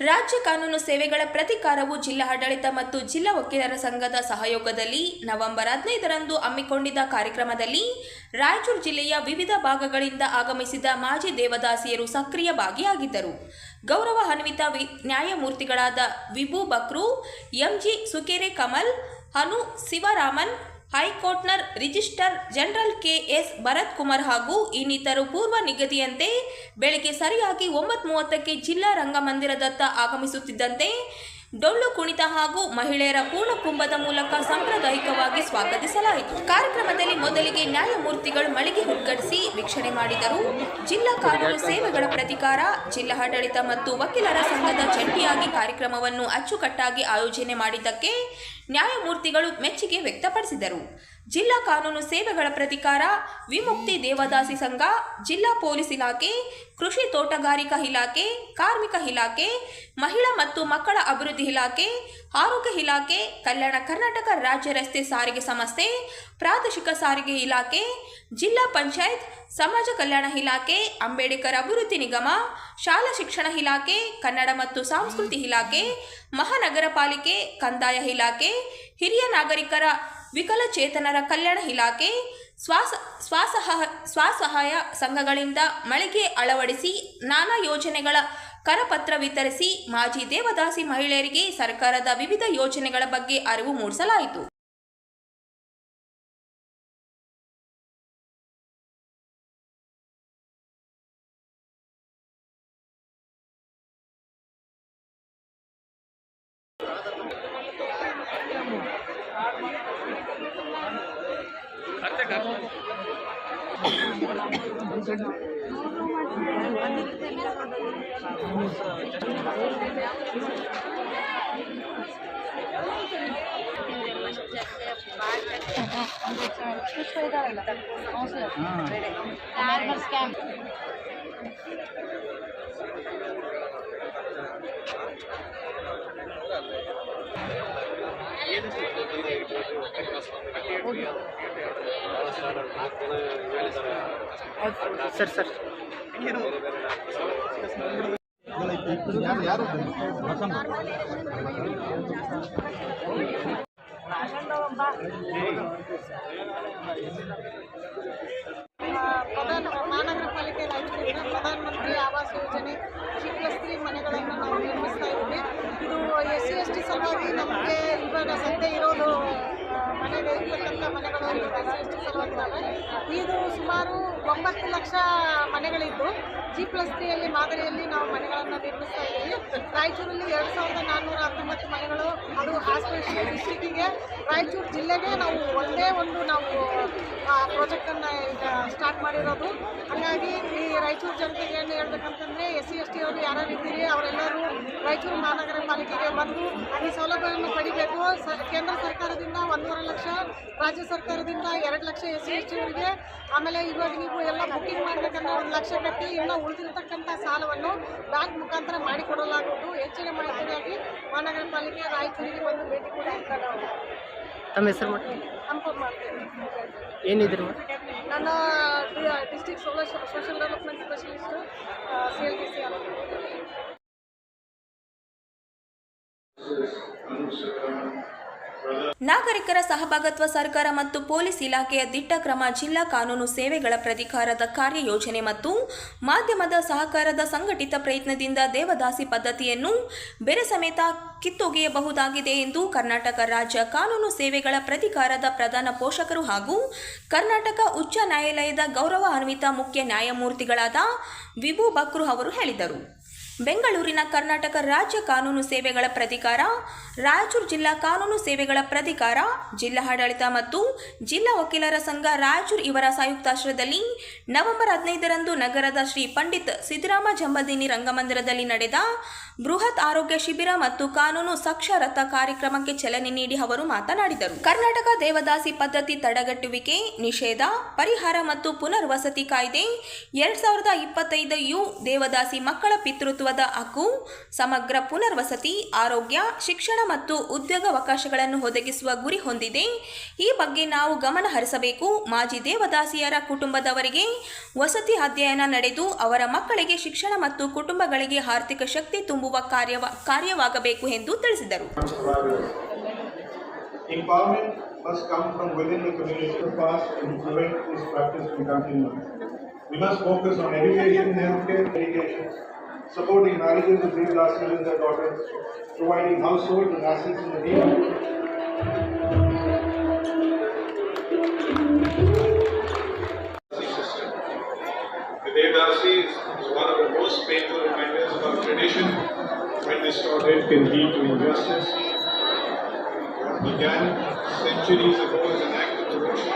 ರಾಜ್ಯ ಕಾನೂನು ಸೇವೆಗಳ ಪ್ರಾಧಿಕಾರವು ಜಿಲ್ಲಾ ಆಡಳಿತ ಮತ್ತು ಜಿಲ್ಲಾ ವಕೀಲರ ಸಂಘದ ಸಹಯೋಗದಲ್ಲಿ ನವೆಂಬರ್ 15ರಂದು ಹಮ್ಮಿಕೊಂಡಿದ್ದ ಕಾರ್ಯಕ್ರಮದಲ್ಲಿ ರಾಯಚೂರು ಜಿಲ್ಲೆಯ ವಿವಿಧ ಭಾಗಗಳಿಂದ ಆಗಮಿಸಿದ ಮಾಜಿ ದೇವದಾಸಿಯರು ಸಕ್ರಿಯ ಭಾಗಿಯಾಗಿದ್ದರು. ಗೌರವಾನ್ವಿತ ನ್ಯಾಯಮೂರ್ತಿಗಳಾದ ವಿಭು ಬಕ್ರು, ಎಂಜಿ ಸುಕೆರೆ ಕಮಲ್, ಅನು ಶಿವರಾಮನ್, ಹೈಕೋರ್ಟ್ನ registrar general K S. Bharat Kumar ಹಾಗೂ ಇನ್ನಿತರು ಪೂರ್ವ ನಿಗದಿಯಂತೆ ಬೆಳಗ್ಗೆ ಸರಿಯಾಗಿ 9:30ಕ್ಕೆ ಜಿಲ್ಲಾ ರಂಗಮಂದಿರದತ್ತ ಆಗಮಿಸುತ್ತಿದ್ದಂತೆ ಡೊಳ್ಳು ಕುಣಿತ ಹಾಗೂ ಮಹಿಳೆಯರ ಪೂರ್ಣ ಕುಂಭದ ಮೂಲಕ ಸಾಂಪ್ರದಾಯಿಕವಾಗಿ ಸ್ವಾಗತಿಸಲಾಯಿತು. ಕಾರ್ಯಕ್ರಮದಲ್ಲಿ ಮೊದಲಿಗೆ ನ್ಯಾಯಮೂರ್ತಿಗಳು ಮಳಿಗೆ ಉದ್ಘಾಟಿಸಿ ವೀಕ್ಷಣೆ ಮಾಡಿದರು. ಜಿಲ್ಲಾ ಕಾನೂನು ಸೇವೆಗಳ ಪ್ರಾಧಿಕಾರ, ಜಿಲ್ಲಾ ಆಡಳಿತ ಮತ್ತು ವಕೀಲರ ಸಂಘದ ಜಂಟಿಯಾಗಿ ಕಾರ್ಯಕ್ರಮವನ್ನು ಅಚ್ಚುಕಟ್ಟಾಗಿ ಆಯೋಜನೆ ಮಾಡಿದ್ದಕ್ಕೆ ನ್ಯಾಯಮೂರ್ತಿಗಳು ಮೆಚ್ಚುಗೆ ವ್ಯಕ್ತಪಡಿಸಿದರು. ಜಿಲ್ಲಾ ಕಾನೂನು ಸೇವೆಗಳ ಪ್ರಾಧಿಕಾರ, ವಿಮುಕ್ತಿ ದೇವದಾಸಿ ಸಂಘ, ಜಿಲ್ಲಾ ಪೊಲೀಸ್ ಇಲಾಖೆ, ಕೃಷಿ ತೋಟಗಾರಿಕಾ ಇಲಾಖೆ, ಕಾರ್ಮಿಕ ಇಲಾಖೆ, ಮಹಿಳಾ ಮತ್ತು ಮಕ್ಕಳ ಅಭಿವೃದ್ಧಿ ಇಲಾಖೆ, ಆರೋಗ್ಯ ಇಲಾಖೆ, ಕಲ್ಯಾಣ ಕರ್ನಾಟಕ ರಾಜ್ಯ ರಸ್ತೆ ಸಾರಿಗೆ ಸಂಸ್ಥೆ, ಪ್ರಾದೇಶಿಕ ಸಾರಿಗೆ ಇಲಾಖೆ, ಜಿಲ್ಲಾ ಪಂಚಾಯತ್, ಸಮಾಜ ಕಲ್ಯಾಣ ಇಲಾಖೆ, ಅಂಬೇಡ್ಕರ್ ಅಭಿವೃದ್ಧಿ ನಿಗಮ, ಶಾಲಾ ಶಿಕ್ಷಣ ಇಲಾಖೆ, ಕನ್ನಡ ಮತ್ತು ಸಂಸ್ಕೃತಿ ಇಲಾಖೆ, ಮಹಾನಗರ ಪಾಲಿಕೆ, ಕಂದಾಯ ಇಲಾಖೆ, ಹಿರಿಯ ನಾಗರಿಕರ ವಿಕಲಚೇತನರ ಕಲ್ಯಾಣ ಇಲಾಖೆ, ಸ್ವಸಹಾಯ ಸಂಘಗಳಿಂದ ಮಳಿಗೆ ಅಳವಡಿಸಿ ನಾನಾ ಯೋಜನೆಗಳ ಕರಪತ್ರ ವಿತರಿಸಿ ಮಾಜಿ ದೇವದಾಸಿ ಮಹಿಳೆಯರಿಗೆ ಸರ್ಕಾರದ ವಿವಿಧ ಯೋಜನೆಗಳ ಬಗ್ಗೆ ಅರಿವು ಮೂಡಿಸಲಾಯಿತು. ಸರ್ ಮಹಾನಗರ ಪಾಲಿಕೆ ರಾಯಚೂರಿನ ಪ್ರಧಾನಮಂತ್ರಿ ಆವಾಸ್ ಯೋಜನೆ G+3 ಮನೆಗಳನ್ನು ನಾವು ನಿರ್ಮಿಸ್ತಾ ಇದ್ದೀವಿ. ಇದು SC/ST ಸಲುವಾಗಿ ನಮಗೆ ಇವಾಗ ಸದ್ಯ ಇರೋದು ಮನೆಗೆ ಇರ್ತಕ್ಕಂಥ ಮನೆಗಳು SC/ST ಸಲುವಾಗಿ ಇದು ಸುಮಾರು 9 ಲಕ್ಷ ಮನೆಗಳಿದ್ದು G+3 ಮಾದರಿಯಲ್ಲಿ ನಾವು ಮನೆಗಳನ್ನು ನಿರ್ಮಿಸ್ತಾ ಇದ್ದೀವಿ. ರಾಯಚೂರಲ್ಲಿ 2419 ಮನೆಗಳು, ಅದು ಹಾಸನ ಡಿಸ್ಟಿಕ್ಕಿಗೆ, ರಾಯಚೂರು ಜಿಲ್ಲೆಗೆ ನಾವು ಒಂದೇ ಒಂದು ಪ್ರಾಜೆಕ್ಟನ್ನು ಈಗ ಸ್ಟಾರ್ಟ್ ಮಾಡಿರೋದು. ಹಾಗಾಗಿ ಈ ರಾಯಚೂರು ಜನತೆಗೆ ಏನು ಹೇಳ್ಬೇಕಂತಂದರೆ SC/ST ಅವರು ಯಾರು ಇದ್ದೀರಿ ಅವರೆಲ್ಲರೂ ರಾಯಚೂರು ಮಹಾನಗರ ಪಾಲಿಕೆಗೆ ಬಂದು ಈ ಸೌಲಭ್ಯವನ್ನು ಪಡಿಬೇಕು. ಕೇಂದ್ರ ಸರ್ಕಾರದಿಂದ 1.5 ಲಕ್ಷ, ರಾಜ್ಯ ಸರ್ಕಾರದಿಂದ 2 ಲಕ್ಷ SC/ST ಅವರಿಗೆ. ಆಮೇಲೆ ಇವಾಗ ನೀವು ಎಲ್ಲ ಬುಕ್ಕಿಂಗ್ ಮಾಡಬೇಕಂದ್ರೆ 1 ಲಕ್ಷ ಕಟ್ಟಿ ಇನ್ನೂ ಉಳಿದಿರ್ತಕ್ಕಂಥ ಸಾಲವನ್ನು ಬ್ಯಾಂಕ್ ಮುಖಾಂತರ ಮಾಡಿಕೊಡಲಾಗುವುದು. ಹೆಚ್ಚಿನ ಮಾಹಿತಿಗಾಗಿ ಮಹಾನಗರ ಪಾಲಿಕೆ ರಾಯಚೂರಿಗೆ ಬಂದು ಭೇಟಿ ಕೊಡಿ ಅಂತ ನಾವು ತಮ್ಮ ಹೆಸರು ಕನ್ಫರ್ಮ್ ಮಾಡ್ತೇವೆ. ಏನಿದ್ರು ನನ್ನ district social development specialist CLDC ನಾಗರಿಕರ ಸಹಭಾಗಿತ್ವ ಸರ್ಕಾರ ಮತ್ತು ಪೊಲೀಸ್ ಇಲಾಖೆಯ ದಿಟ್ಟ ಕ್ರಮ, ಜಿಲ್ಲಾ ಕಾನೂನು ಸೇವೆಗಳ ಪ್ರಾಧಿಕಾರದ ಕಾರ್ಯಯೋಜನೆ ಮತ್ತು ಮಾಧ್ಯಮದ ಸಹಕಾರದ ಸಂಘಟಿತ ಪ್ರಯತ್ನದಿಂದ ದೇವದಾಸಿ ಪದ್ಧತಿಯನ್ನು ಬೇರೆ ಸಮೇತ ಕಿತ್ತೊಗೆಯಬಹುದಾಗಿದೆ ಎಂದು ಕರ್ನಾಟಕ ರಾಜ್ಯ ಕಾನೂನು ಸೇವೆಗಳ ಪ್ರಾಧಿಕಾರದ ಪ್ರಧಾನ ಪೋಷಕರು ಹಾಗೂ ಕರ್ನಾಟಕ ಉಚ್ಚ ನ್ಯಾಯಾಲಯದ ಗೌರವಾನ್ವಿತ ಮುಖ್ಯ ನ್ಯಾಯಮೂರ್ತಿಗಳಾದ ವಿಭು ಬಕ್ರು ಅವರು ಹೇಳಿದರು. ಬೆಂಗಳೂರಿನ ಕರ್ನಾಟಕ ರಾಜ್ಯ ಕಾನೂನು ಸೇವೆಗಳ ಪ್ರಾಧಿಕಾರ, ರಾಯಚೂರು ಜಿಲ್ಲಾ ಕಾನೂನು ಸೇವೆಗಳ ಪ್ರಾಧಿಕಾರ, ಜಿಲ್ಲಾ ಆಡಳಿತ ಮತ್ತು ಜಿಲ್ಲಾ ವಕೀಲರ ಸಂಘ ರಾಯಚೂರು ಇವರ ಸಂಯುಕ್ತಾಶ್ರಯದಲ್ಲಿ ನವೆಂಬರ್ 15ರಂದು ನಗರದ ಶ್ರೀ ಪಂಡಿತ್ ಸಿದ್ದರಾಮ ಜಂಬದಿನಿ ರಂಗಮಂದಿರದಲ್ಲಿ ನಡೆದ ಬೃಹತ್ ಆರೋಗ್ಯ ಶಿಬಿರ ಮತ್ತು ಕಾನೂನು ಸಾಕ್ಷರತಾ ಕಾರ್ಯಕ್ರಮಕ್ಕೆ ಚಾಲನೆ ನೀಡಿ ಅವರು ಮಾತನಾಡಿದರು. ಕರ್ನಾಟಕ ದೇವದಾಸಿ ಪದ್ಧತಿ ತಡೆಗಟ್ಟುವಿಕೆ, ನಿಷೇಧ, ಪರಿಹಾರ ಮತ್ತು ಪುನರ್ವಸತಿ ಕಾಯ್ದೆ 2025 ದೇವದಾಸಿ ಮಕ್ಕಳ ಪಿತೃತ್ವ ಪ್ರಜಾಪ್ರಭುತ್ವದ ಹಕ್ಕು, ಸಮಗ್ರ ಪುನರ್ವಸತಿ, ಆರೋಗ್ಯ, ಶಿಕ್ಷಣ ಮತ್ತು ಉದ್ಯೋಗಾವಕಾಶಗಳನ್ನು ಒದಗಿಸುವ ಗುರಿ ಹೊಂದಿದೆ. ಈ ಬಗ್ಗೆ ನಾವು ಗಮನ ಹರಿಸಬೇಕು. ಮಾಜಿ ದೇವದಾಸಿಯರ ಕುಟುಂಬದವರಿಗೆ ವಸತಿ ಅಧ್ಯಯನ ನಡೆದು ಅವರ ಮಕ್ಕಳಿಗೆ ಶಿಕ್ಷಣ ಮತ್ತು ಕುಟುಂಬಗಳಿಗೆ ಆರ್ಥಿಕ ಶಕ್ತಿ ತುಂಬುವ ಕಾರ್ಯವಾಗಬೇಕು ಎಂದು ತಿಳಿಸಿದರು. Empowerment must come from within the community fast and prevent this practice from continuing. We must focus on education, healthcare, education, supporting marriages of Devdasis and their daughters, providing household and assets in the need. The Devdasi is one of the most painful reminders of our tradition when distorted can lead to injustice. Began centuries ago as an act of devotion.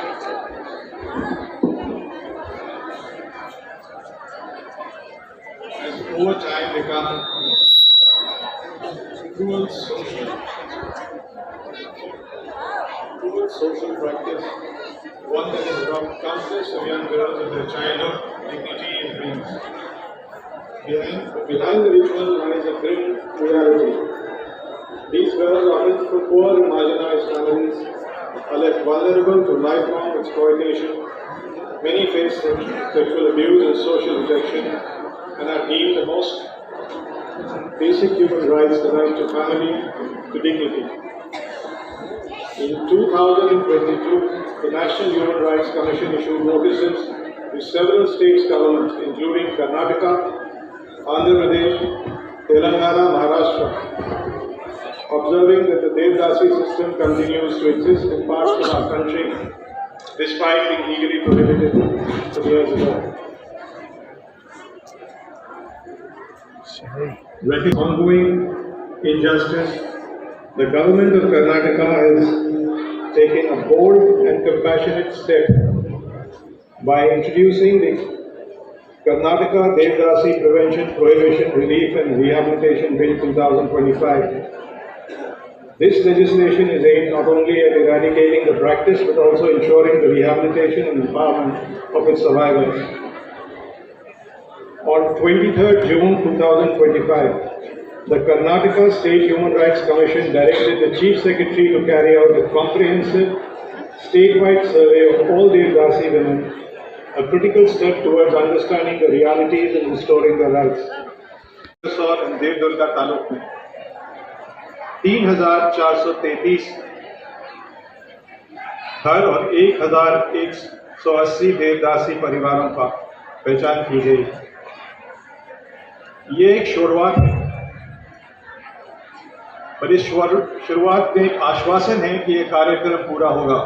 Has over time become cruel social practice, one that has robbed countless of young girls of their childhood, dignity and dreams. Behind the ritual lies a grim reality. These girls, often from poor and marginalized families, are left vulnerable to lifelong exploitation. Many face sexual abuse and social rejection and are deemed the most basic human rights, the right to family, to dignity. In 2022, the National Human Rights Commission issued notices to several states governments, including Karnataka, Andhra Pradesh, Telangana, Maharashtra, observing that the Devdasi system continues to exist in parts of our country despite being legally prohibited some years ago. With ongoing injustice, the government of Karnataka has taken a bold and compassionate step by introducing the Karnataka Devdasi Prevention, Prohibition, Relief and Rehabilitation Bill 2025. This legislation is aimed not only at eradicating the practice but also ensuring the rehabilitation and empowerment of its survivors. On 23rd June 2025, the Karnataka State Human Rights Commission directed the Chief Secretary to carry out a comprehensive statewide survey of all Devdasi women, a critical step towards understanding the realities and restoring their rights. And Devdurga Taluk में 3,433 घर और 1,180 देवदासी परिवारों का पहचान की गई। ये एक शुरुआत है, पर इस शुरुआत में एक आश्वासन है कि ये कार्यक्रम पूरा होगा,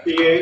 कि ये